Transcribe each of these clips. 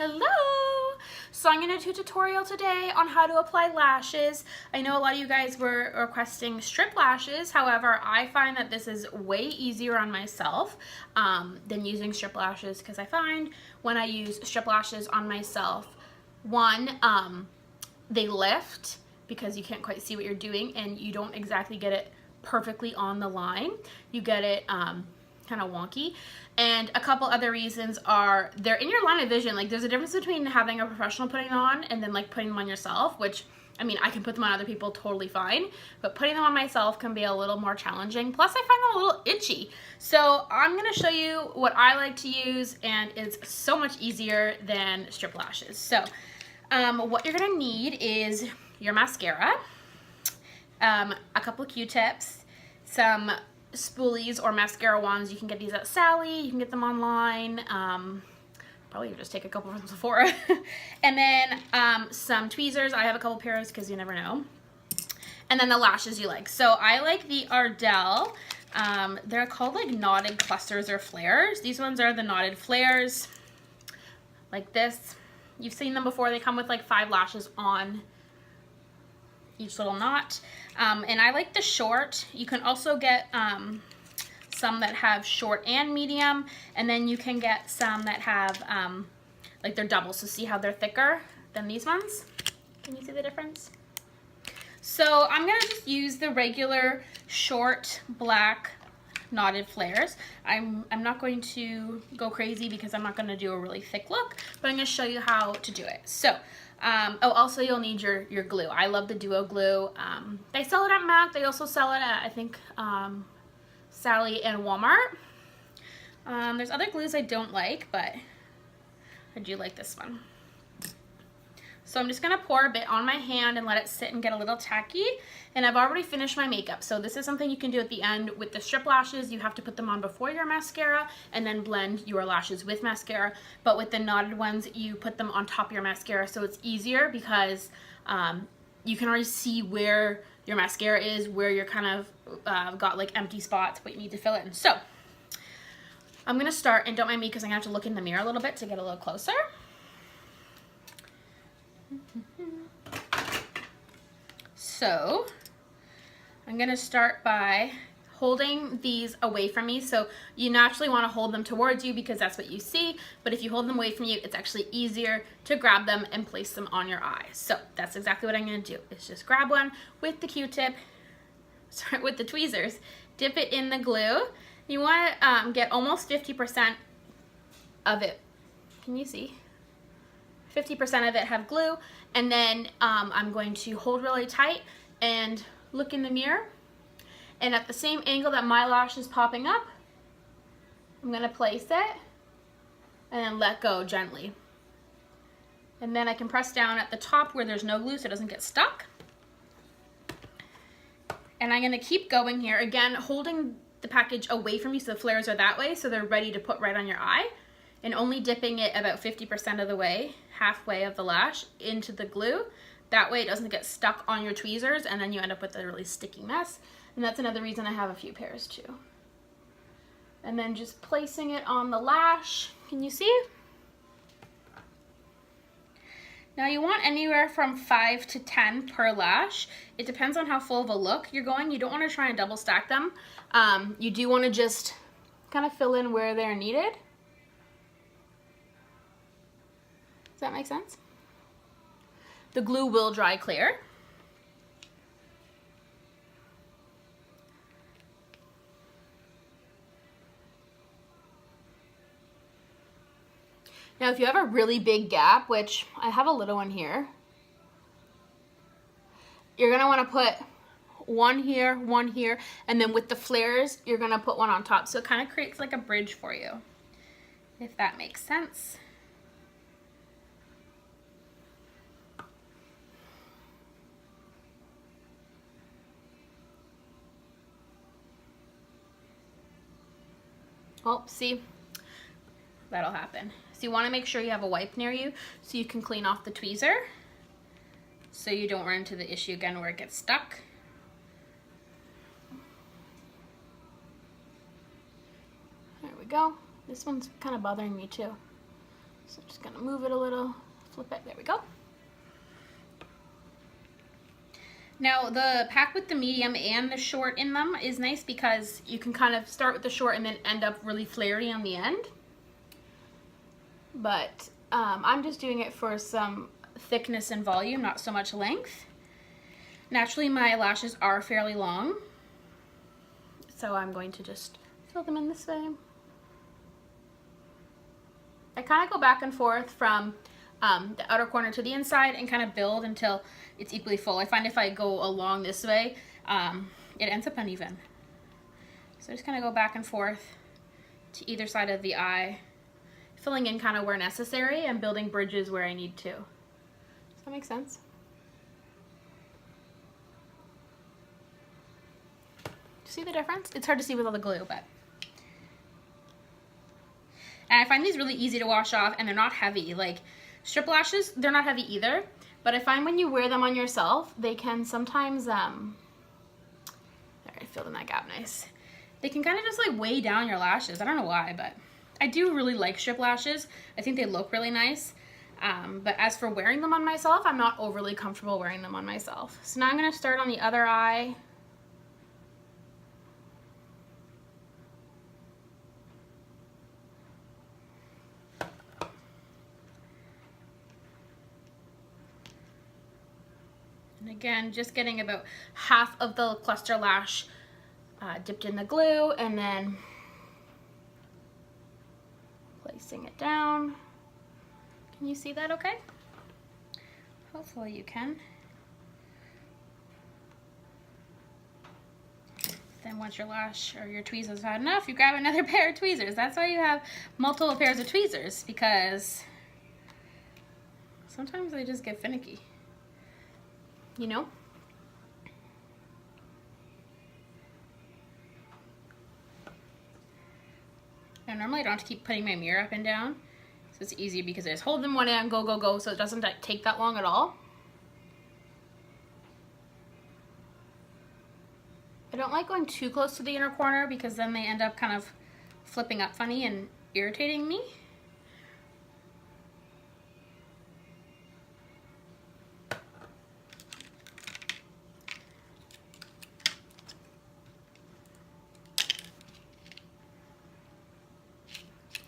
Hello! So I'm going to do a tutorial today on how to apply lashes. I know a lot of you guys were requesting strip lashes. However, I find that this is way easier on myself than using strip lashes, because I find when I use strip lashes on myself, one, they lift because you can't quite see what you're doing and you don't exactly get it perfectly on the line. You get it kind of wonky. And a couple other reasons are they're in your line of vision. Like, there's a difference between having a professional putting them on and then like putting them on yourself, which, I mean, I can put them on other people totally fine, but putting them on myself can be a little more challenging. Plus, I find them a little itchy. So I'm gonna show you what I like to use, and it's so much easier than strip lashes. So what you're gonna need is your mascara, a couple of Q-tips, some spoolies or mascara wands. You can get these at Sally, you can get them online, probably just take a couple from Sephora. And then some tweezers. I have a couple pairs because you never know. And then the lashes you like. So I like the Ardell. They're called like knotted clusters or flares. These ones are the knotted flares, like this. You've seen them before. They come with like 5 lashes on each little knot. And I like the short. You can also get some that have short and medium, and then you can get some that have like they're double, so see how they're thicker than these ones? Can you see the difference? So I'm gonna just use the regular short black knotted flares. I'm not going to go crazy because I'm not going to do a really thick look, but I'm going to show you how to do it. So oh, also you'll need your glue. I love the Duo glue. They sell it at MAC. They also sell it at, I think, Sally and Walmart. There's other glues I don't like, but I do like this one. So I'm just going to pour a bit on my hand and let it sit and get a little tacky. And I've already finished my makeup. So this is something you can do at the end. With the strip lashes, you have to put them on before your mascara and then blend your lashes with mascara. But with the knotted ones, you put them on top of your mascara. So it's easier because you can already see where your mascara is, where you're kind of got like empty spots, but you need to fill it in. So I'm going to start, and don't mind me because I'm going to have to look in the mirror a little bit to get a little closer. So I'm going to start by holding these away from me. So you naturally want to hold them towards you because that's what you see, but if you hold them away from you, it's actually easier to grab them and place them on your eyes. So that's exactly what I'm going to do. Is just grab one with the Q-tip, sorry, with the tweezers, dip it in the glue. You want to get almost 50% of it. Can you see? 50% of it have glue, and then I'm going to hold really tight and look in the mirror, and at the same angle that my lash is popping up, I'm going to place it and then let go gently. And then I can press down at the top where there's no glue so it doesn't get stuck. And I'm going to keep going here, again holding the package away from you so the flares are that way so they're ready to put right on your eye, and only dipping it about 50% of the way, halfway of the lash, into the glue. That way it doesn't get stuck on your tweezers and then you end up with a really sticky mess. And that's another reason I have a few pairs too. And then just placing it on the lash. Can you see? Now you want anywhere from 5 to 10 per lash. It depends on how full of a look you're going. You don't want to try and double stack them. You do want to just kind of fill in where they're needed. Does that make sense? The glue will dry clear. Now if you have a really big gap, which I have a little one here, you're going to want to put one here, and then with the flares, you're going to put one on top. So it kind of creates like a bridge for you, if that makes sense. Oh, see, that'll happen. So you want to make sure you have a wipe near you so you can clean off the tweezer so you don't run into the issue again where it gets stuck. There we go. This one's kind of bothering me too. So I'm just gonna move it a little, flip it, there we go. Now the pack with the medium and the short in them is nice because you can kind of start with the short and then end up really flary on the end. But I'm just doing it for some thickness and volume, not so much length. Naturally my lashes are fairly long, so I'm going to just fill them in this way. I kind of go back and forth from the outer corner to the inside and kind of build until it's equally full. I find if I go along this way, it ends up uneven. So I just kind of go back and forth to either side of the eye, filling in kind of where necessary and building bridges where I need to. Does that make sense? See the difference? It's hard to see with all the glue, but. And I find these really easy to wash off and they're not heavy. Like strip lashes, they're not heavy either, but I find when you wear them on yourself, they can sometimes, there, I filled in that gap nice. They can kind of just like weigh down your lashes. I don't know why, but I do really like strip lashes. I think they look really nice. But as for wearing them on myself, I'm not overly comfortable wearing them on myself. So now I'm gonna start on the other eye. And again, just getting about half of the cluster lash dipped in the glue and then placing it down. Can you see that okay? Hopefully you can. Then once your lash or your tweezers had enough, you grab another pair of tweezers. That's why you have multiple pairs of tweezers, because sometimes they just get finicky. You know? And normally I don't have to keep putting my mirror up and down, so it's easy because I just hold them one hand, go, go, go, so it doesn't take that long at all. I don't like going too close to the inner corner because then they end up kind of flipping up funny and irritating me.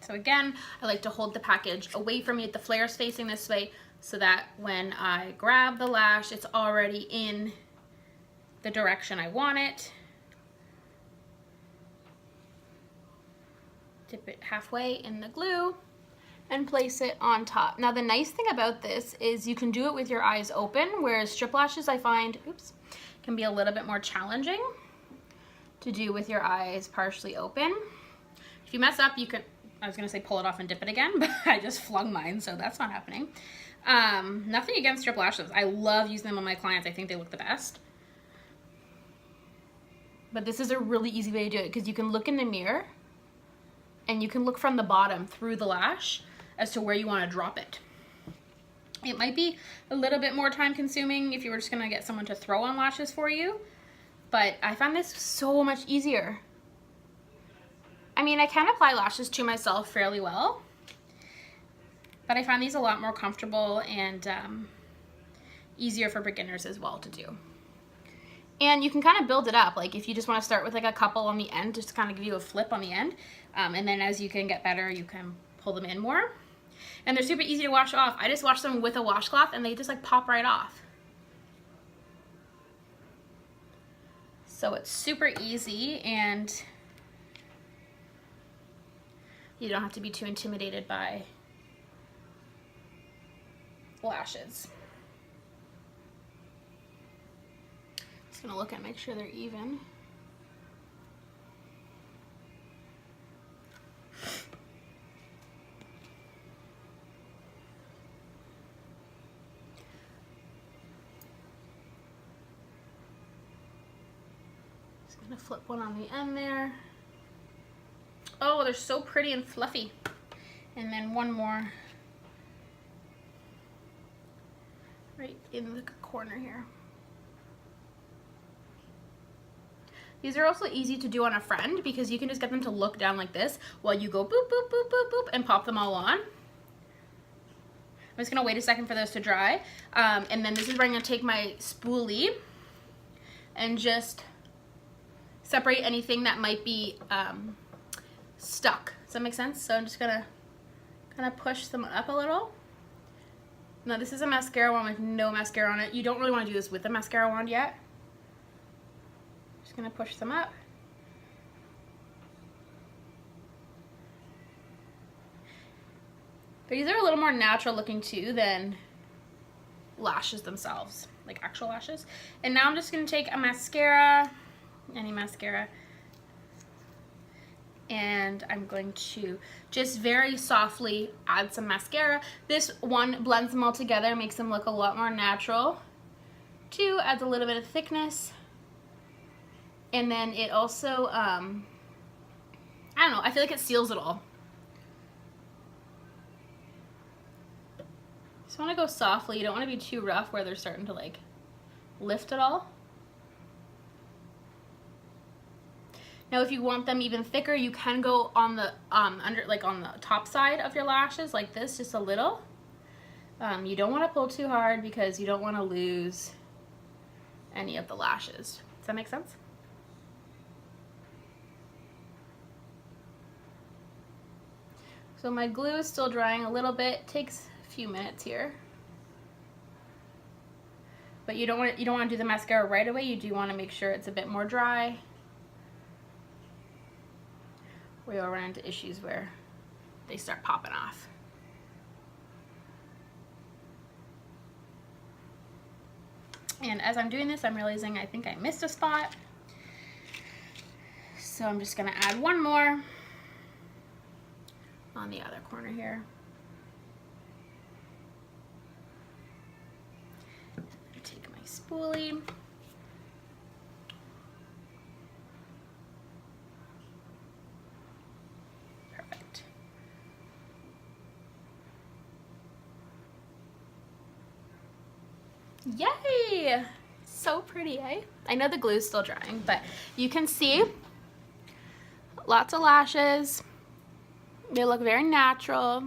So again, I like to hold the package away from me, the flare's facing this way, so that when I grab the lash, it's already in the direction I want it. Dip it halfway in the glue and place it on top. Now the nice thing about this is you can do it with your eyes open, whereas strip lashes I find, oops, can be a little bit more challenging to do with your eyes partially open. If you mess up, you can, I was gonna say pull it off and dip it again, but I just flung mine, so that's not happening. Nothing against strip lashes. I love using them on my clients. I think they look the best. But this is a really easy way to do it because you can look in the mirror and you can look from the bottom through the lash as to where you want to drop it. It might be a little bit more time consuming if you were just gonna get someone to throw on lashes for you, but I found this so much easier. I mean, I can apply lashes to myself fairly well, but I find these a lot more comfortable and easier for beginners as well to do. And you can kind of build it up. Like if you just want to start with like a couple on the end, just to kind of give you a flip on the end. And then as you can get better, you can pull them in more. And they're super easy to wash off. I just wash them with a washcloth and they just like pop right off. So it's super easy and you don't have to be too intimidated by lashes. Just gonna look and make sure they're even. Just gonna flip one on the end there. Oh, they're so pretty and fluffy. And then one more right in the corner here. These are also easy to do on a friend because you can just get them to look down like this while you go boop, boop, boop, boop, boop, and pop them all on. I'm just gonna wait a second for those to dry. And then this is where I'm gonna take my spoolie and just separate anything that might be stuck. Does that make sense? So I'm just gonna kind of push them up a little. Now this is a mascara wand with no mascara on it. You don't really want to do this with a mascara wand yet. Just gonna push them up. These are a little more natural looking too than lashes themselves, like actual lashes. And now I'm just gonna take a mascara, any mascara, and I'm going to just very softly add some mascara. This one blends them all together, makes them look a lot more natural. Two, adds a little bit of thickness. And then it also, I don't know, I feel like it seals it all. Just want to go softly. You don't want to be too rough where they're starting to like lift it all. Now if you want them even thicker, you can go on the under, like on the top side of your lashes like this, just a little. You don't want to pull too hard because you don't want to lose any of the lashes. Does that make sense? So my glue is still drying a little bit. It takes a few minutes here. But you don't want to do the mascara right away. You do want to make sure it's a bit more dry. We will run into issues where they start popping off. And as I'm doing this, I'm realizing I think I missed a spot. So I'm just gonna add one more on the other corner here. Take my spoolie. Perfect. Yay! So pretty, eh? I know the glue's still drying, but you can see lots of lashes. They look very natural.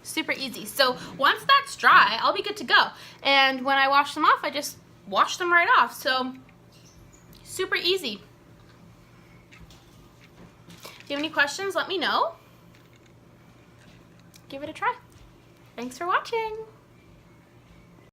Super easy. So once that's dry, I'll be good to go. And when I wash them off, I just wash them right off. So super easy. If you have any questions, let me know. Give it a try. Thanks for watching.